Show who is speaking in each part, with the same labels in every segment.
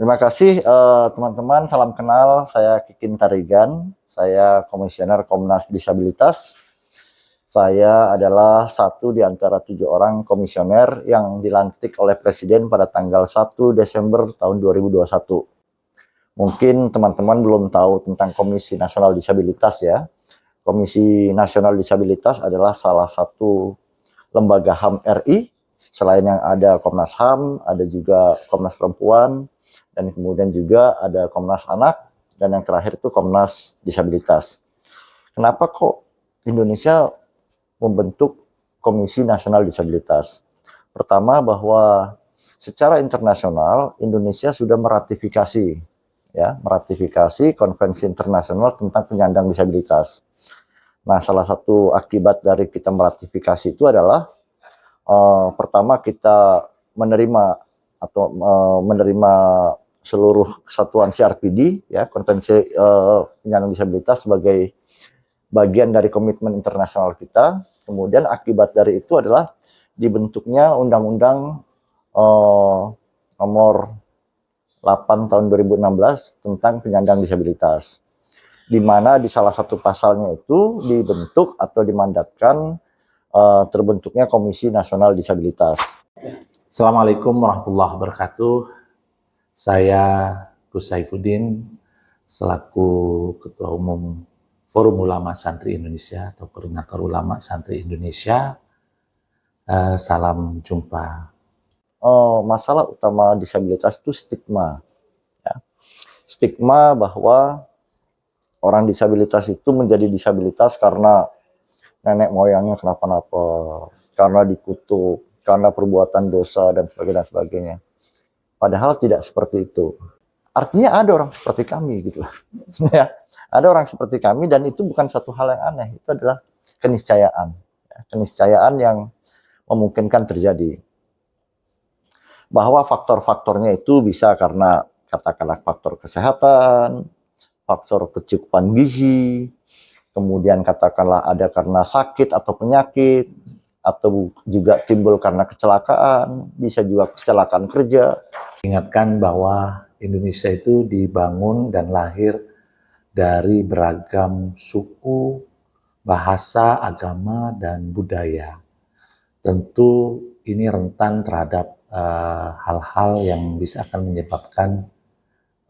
Speaker 1: Terima kasih teman-teman, salam kenal, saya Kikin Tarigan, saya Komisioner Komnas Disabilitas. Saya adalah satu di antara 7 orang komisioner yang dilantik oleh Presiden pada tanggal 1 Desember tahun 2021. Mungkin teman-teman belum tahu tentang Komisi Nasional Disabilitas ya. Komisi Nasional Disabilitas adalah salah satu lembaga HAM RI. Selain yang ada Komnas HAM, ada juga Komnas Perempuan, dan kemudian juga ada Komnas Anak, dan yang terakhir itu Komnas Disabilitas. Kenapa kok Indonesia membentuk Komisi Nasional Disabilitas? Pertama, bahwa secara internasional Indonesia sudah meratifikasi Konvensi Internasional tentang Penyandang Disabilitas. Nah, salah satu akibat dari kita meratifikasi itu adalah pertama kita menerima seluruh kesatuan CRPD ya, Konvensi Penyandang Disabilitas sebagai bagian dari komitmen internasional kita. Kemudian akibat dari itu adalah dibentuknya Undang-Undang nomor 8 tahun 2016 tentang penyandang disabilitas, di mana di salah satu pasalnya itu dibentuk atau dimandatkan terbentuknya Komisi Nasional Disabilitas.
Speaker 2: Assalamualaikum warahmatullahi wabarakatuh. Saya Gus Saifuddin selaku Ketua Umum Forum Ulama Santri Indonesia atau Koordinator Ulama Santri Indonesia. Salam jumpa.
Speaker 1: Masalah utama disabilitas itu stigma. Ya. Stigma bahwa orang disabilitas itu menjadi disabilitas karena nenek moyangnya kenapa-napa, karena dikutuk, karena perbuatan dosa, dan sebagainya. Padahal tidak seperti itu. Artinya ada orang seperti kami gitu. Ya, ada orang seperti kami, dan itu bukan satu hal yang aneh. Itu adalah keniscayaan. Ya, keniscayaan yang memungkinkan terjadi. Bahwa faktor-faktornya itu bisa karena katakanlah faktor kesehatan, faktor kecukupan gizi, kemudian katakanlah ada karena sakit atau penyakit, atau juga timbul karena kecelakaan, bisa juga kecelakaan kerja.
Speaker 2: Ingatkan bahwa Indonesia itu dibangun dan lahir dari beragam suku, bahasa, agama, dan budaya. Tentu ini rentan terhadap hal-hal yang bisa akan menyebabkan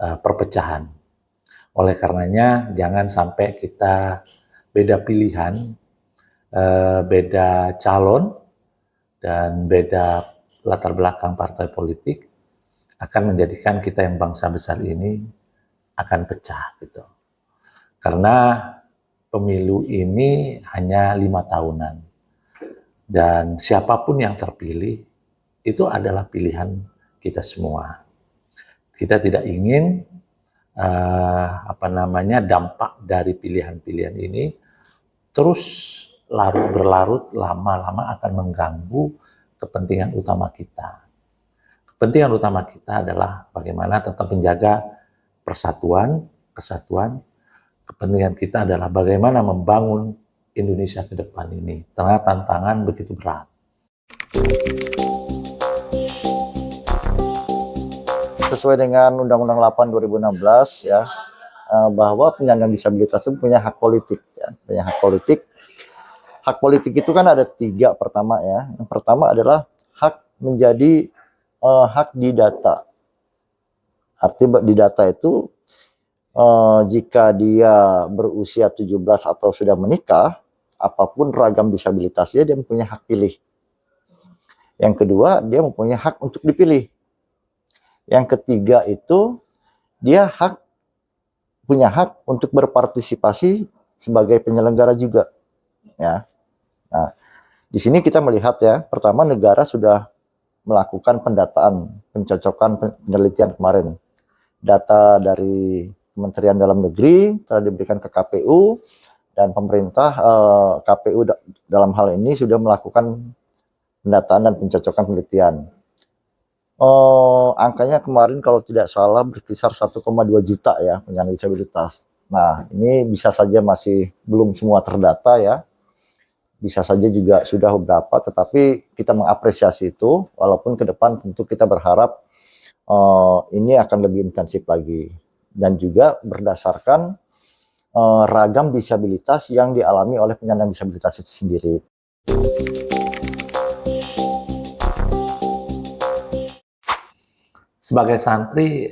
Speaker 2: perpecahan. Oleh karenanya, jangan sampai kita beda pilihan, beda calon, dan beda latar belakang partai politik akan menjadikan kita yang bangsa besar ini akan pecah gitu. Karena pemilu ini hanya 5 tahunan, dan siapapun yang terpilih itu adalah pilihan kita semua. Kita tidak ingin dampak dari pilihan-pilihan ini terus berlarut lama-lama akan mengganggu kepentingan utama kita. Kepentingan utama kita adalah bagaimana tetap menjaga persatuan, kesatuan. Kepentingan kita adalah bagaimana membangun Indonesia ke depan ini. Tengah tantangan begitu berat.
Speaker 1: Sesuai dengan Undang-Undang 8 2016 ya, bahwa penyandang disabilitas itu punya hak politik ya, punya hak politik. Hak politik itu kan ada 3 pertama ya. Yang pertama adalah hak menjadi hak didata. Arti didata itu jika dia berusia 17 atau sudah menikah, apapun ragam disabilitasnya, dia mempunyai hak pilih. Yang kedua, dia mempunyai hak untuk dipilih. Yang ketiga itu dia punya hak untuk berpartisipasi sebagai penyelenggara juga. Ya. Nah, di sini kita melihat ya, pertama negara sudah melakukan pendataan, pencocokan penelitian kemarin. Data dari Kementerian Dalam Negeri telah diberikan ke KPU, dan pemerintah KPU dalam hal ini sudah melakukan pendataan dan pencocokan penelitian. Angkanya kemarin kalau tidak salah berkisar 1,2 juta ya penyandang disabilitas. Nah, ini bisa saja masih belum semua terdata ya. Bisa saja juga sudah beberapa, tetapi kita mengapresiasi itu, walaupun ke depan tentu kita berharap ini akan lebih intensif lagi, dan juga berdasarkan ragam disabilitas yang dialami oleh penyandang disabilitas itu sendiri.
Speaker 2: Sebagai santri,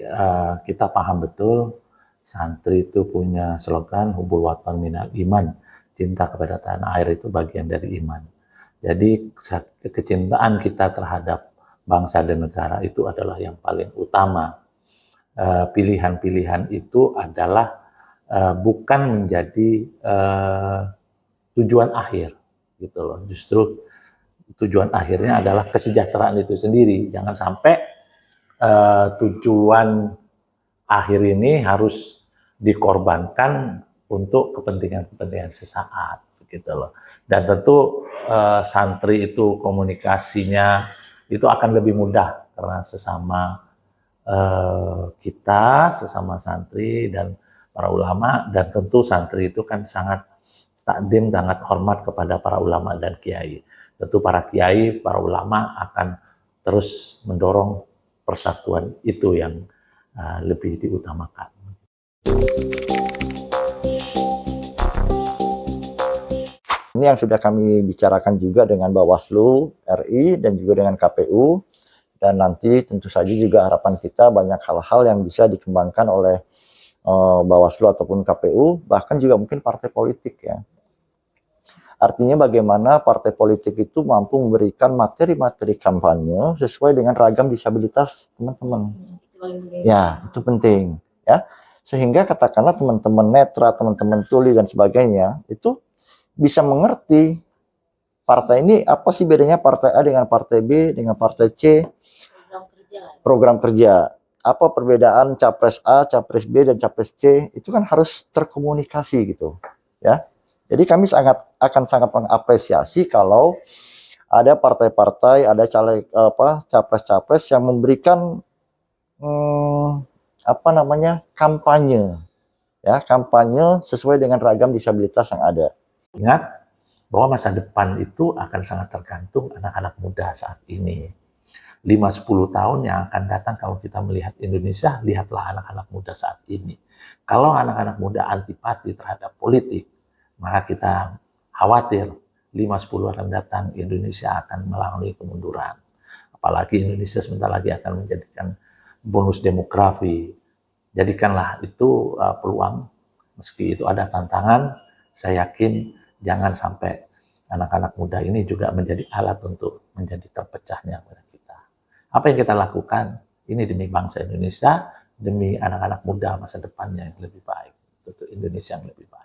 Speaker 2: kita paham betul santri itu punya slogan hubul watan minal iman, cinta kepada tanah air itu bagian dari iman. Jadi kecintaan kita terhadap bangsa dan negara itu adalah yang paling utama. Pilihan-pilihan itu adalah bukan menjadi tujuan akhir, gitu loh. Justru tujuan akhirnya adalah kesejahteraan itu sendiri. Jangan sampai tujuan akhir ini harus dikorbankan untuk kepentingan-kepentingan sesaat, gitu loh. Dan tentu santri itu komunikasinya itu akan lebih mudah karena sesama kita, sesama santri dan para ulama, dan tentu santri itu kan sangat takdim, sangat hormat kepada para ulama dan kiai. Tentu para kiai, para ulama akan terus mendorong persatuan itu yang lebih diutamakan.
Speaker 1: Ini yang sudah kami bicarakan juga dengan Bawaslu RI dan juga dengan KPU, dan nanti tentu saja juga harapan kita banyak hal-hal yang bisa dikembangkan oleh Bawaslu ataupun KPU, bahkan juga mungkin partai politik ya. Artinya bagaimana partai politik itu mampu memberikan materi-materi kampanye sesuai dengan ragam disabilitas teman-teman. Ya, itu penting ya. Sehingga katakanlah teman-teman netra, teman-teman tuli dan sebagainya itu bisa mengerti partai ini apa sih bedanya partai A dengan partai B dengan partai C. Program kerja. Apa perbedaan capres A, capres B dan capres C itu kan harus terkomunikasi gitu ya. Jadi kami akan sangat mengapresiasi kalau ada partai-partai, ada caleg capres-capres yang memberikan kampanye ya, kampanye sesuai dengan ragam disabilitas yang ada.
Speaker 2: Ingat bahwa masa depan itu akan sangat tergantung anak-anak muda saat ini. 5-10 tahun yang akan datang kalau kita melihat Indonesia, lihatlah anak-anak muda saat ini. Kalau anak-anak muda antipati terhadap politik, maka kita khawatir 5-10 akan datang Indonesia akan mengalami kemunduran. Apalagi Indonesia sebentar lagi akan menjadikan bonus demografi. Jadikanlah itu peluang, meski itu ada tantangan, saya yakin jangan sampai anak-anak muda ini juga menjadi alat untuk menjadi terpecahnya kita. Apa yang kita lakukan ini demi bangsa Indonesia, demi anak-anak muda masa depannya yang lebih baik, untuk Indonesia yang lebih baik.